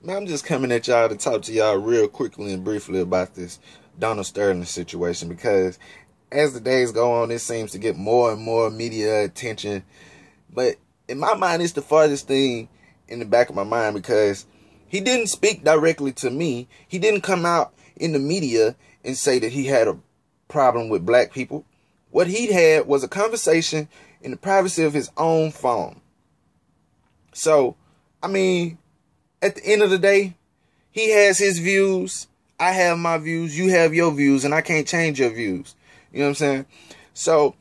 Man, I'm just coming at y'all to talk to y'all real quickly and briefly about this Donald Sterling situation because as the days go on, it seems to get more and more media attention. But in my mind, it's the farthest thing in the back of my mind because he didn't speak directly to me. He didn't come out in the media and say that he had a problem with black people. What he had was a conversation in the privacy of his own phone. So, I mean, at the end of the day, he has his views. I have my views. You have your views. And I can't change your views. You know what I'm saying? So,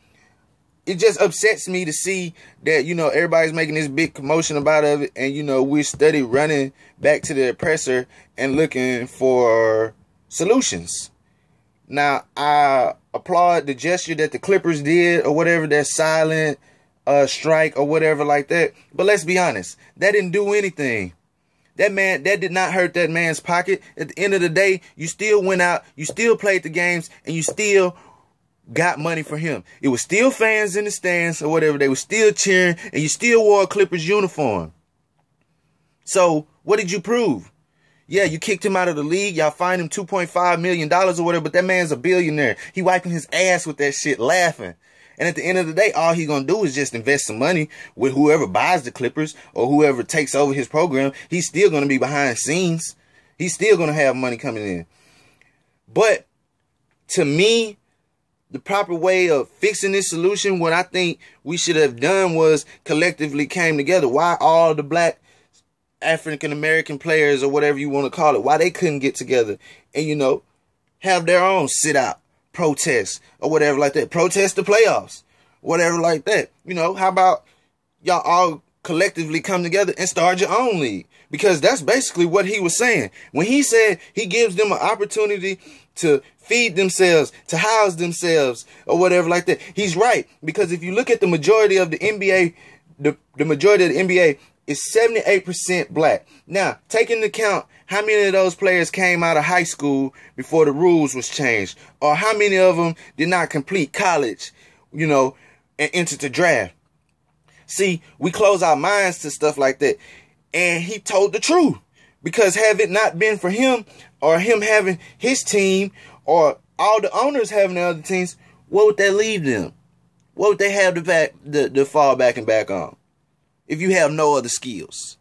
it just upsets me to see that, everybody's making this big commotion about it. And, we're steady running back to the oppressor and looking for solutions. Now, I applaud the gesture that the Clippers did or whatever, that silent strike or whatever like that. But let's be honest, that didn't do anything. That did not hurt that man's pocket. At the end of the day, you still went out, you still played the games, and you still got money for him. It was still fans in the stands or whatever. They were still cheering, and you still wore a Clippers uniform. So, what did you prove? Yeah, you kicked him out of the league. Y'all fined him $2.5 million or whatever, but that man's a billionaire. He wiping his ass with that shit, laughing. And at the end of the day, all he gonna do is just invest some money with whoever buys the Clippers or whoever takes over his program. He's still gonna be behind the scenes. He's still gonna have money coming in. But to me, the proper way of fixing this solution, what I think we should have done was collectively came together. Why all the black African-American players or whatever you want to call it, why they couldn't get together and, have their own sit out, protest or whatever like that. Protest the playoffs, whatever like that. How about y'all all collectively come together and start your own league? Because that's basically what he was saying. When he said he gives them an opportunity to feed themselves, to house themselves or whatever like that. He's right. Because if you look at the majority of the NBA, the majority of the NBA is 78% black. Now, take into account how many of those players came out of high school before the rules was changed, or how many of them did not complete college, and entered the draft. See, we close our minds to stuff like that. And he told the truth. Because have it not been for him or him having his team or all the owners having the other teams, what would that leave them? What would they have to fall back and back on? If you have no other skills.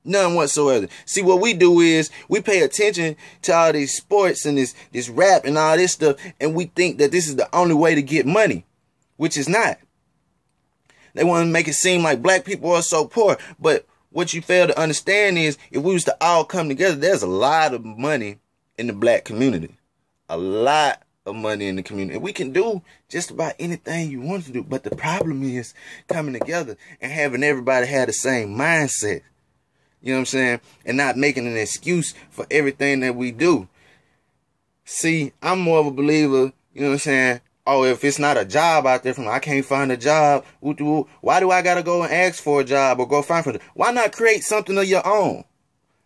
None whatsoever. See, what we do is we pay attention to all these sports and this rap and all this stuff, and we think that this is the only way to get money, which is not. They want to make it seem like black people are so poor, but what you fail to understand is if we was to all come together, there's a lot of money in the black community. A lot of money in the community. We can do just about anything you want to do. But the problem is coming together and having everybody have the same mindset. You know what I'm saying? And not making an excuse for everything that we do. See, I'm more of a believer, you know what I'm saying? Oh, if it's not a job out there I can't find a job. Why do I got to go and ask for a job or go find for it? Why not create something of your own?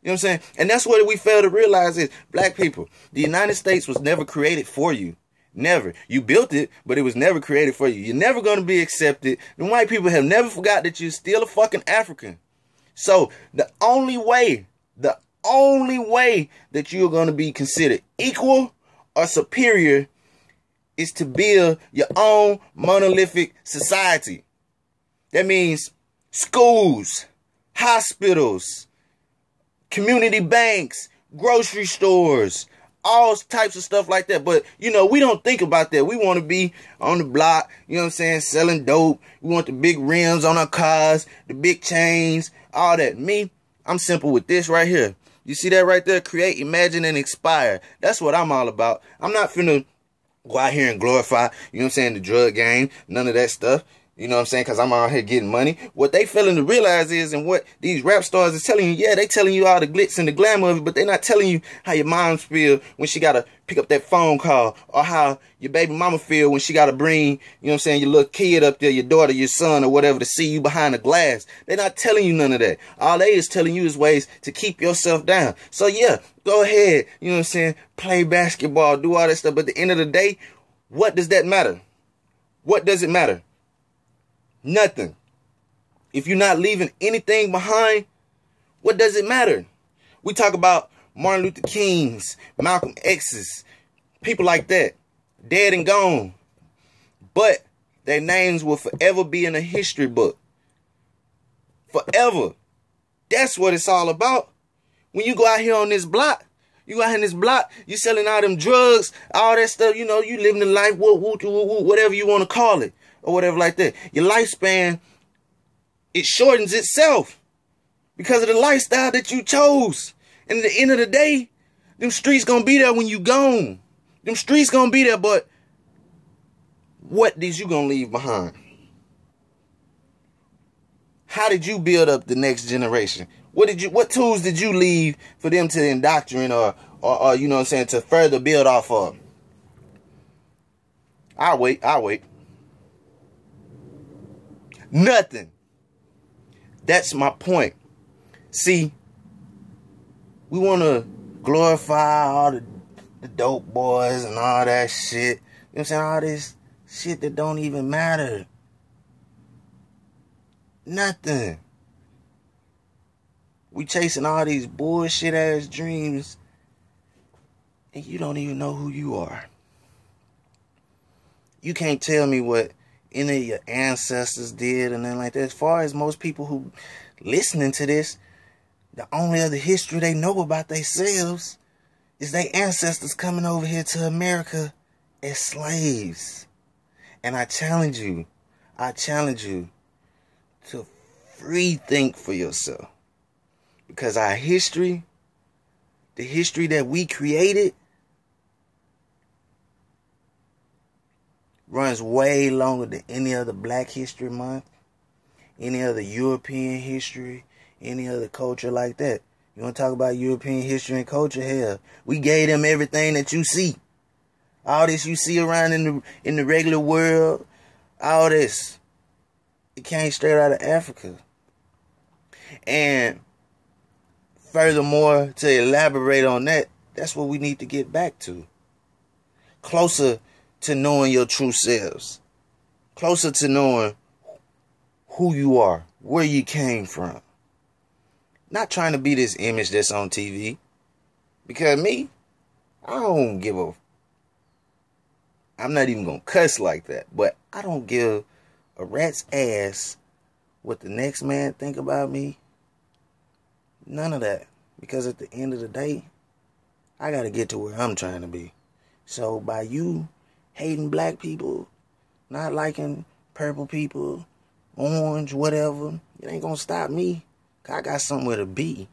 You know what I'm saying? And that's what we fail to realize is, black people, the United States was never created for you. Never. You built it, but it was never created for you. You're never going to be accepted. The white people have never forgot that you're still a fucking African. So the only way that you're going to be considered equal or superior is to build your own monolithic society. That means schools, hospitals, community banks, grocery stores, all types of stuff like that. But, we don't think about that. We want to be on the block, you know what I'm saying, selling dope. We want the big rims on our cars, the big chains, all that. Me, I'm simple with this right here. You see that right there? Create, imagine, and inspire. That's what I'm all about. I'm not finna go out here and glorify, you know what I'm saying, the drug game, none of that stuff. You know what I'm saying? Because I'm out here getting money. What they failing to realize is, and what these rap stars is telling you, yeah, they telling you all the glitz and the glamour of it, but they're not telling you how your mom feel when she got to pick up that phone call, or how your baby mama feel when she got to bring, you know what I'm saying, your little kid up there, your daughter, your son, or whatever, to see you behind the glass. They're not telling you none of that. All they is telling you is ways to keep yourself down. So, yeah, go ahead, you know what I'm saying, play basketball, do all that stuff, but at the end of the day, what does that matter? What does it matter? Nothing. If you're not leaving anything behind, what does it matter? We talk about Martin Luther King's, Malcolm X's, people like that, dead and gone. But their names will forever be in a history book. Forever. That's what it's all about. When you go out here on this block, you selling all them drugs, all that stuff, you living the life, whatever you want to call it, or whatever like that. Your lifespan, it shortens itself because of the lifestyle that you chose. And at the end of the day, them streets gonna be there when you gone. Them streets gonna be there, but what did you gonna leave behind? How did you build up the next generation? What tools did you leave for them to indoctrinate or you know what I'm saying, to further build off of? I'll wait. Nothing. That's my point. See, we want to glorify all the dope boys and all that shit. You know what I'm saying? All this shit that don't even matter. Nothing. We chasing all these bullshit ass dreams and you don't even know who you are. You can't tell me what any of your ancestors did and then like that. As far as most people who listening to this, the only other history they know about themselves is their ancestors coming over here to America as slaves. And I challenge you to free think for yourself. Because our history, the history that we created, runs way longer than any other Black History Month, any other European history, any other culture like that. You want to talk about European history and culture? Hell, we gave them everything that you see. All this you see around in the regular world, all this, it came straight out of Africa. And furthermore, to elaborate on that, that's what we need to get back to. Closer to knowing your true selves. Closer to knowing who you are, where you came from. Not trying to be this image that's on TV. Because me, I'm not even going to cuss like that. But I don't give a rat's ass what the next man think about me. None of that. Because at the end of the day, I got to get to where I'm trying to be. So by you hating black people, not liking purple people, orange, whatever, it ain't going to stop me. 'Cause I got somewhere to be.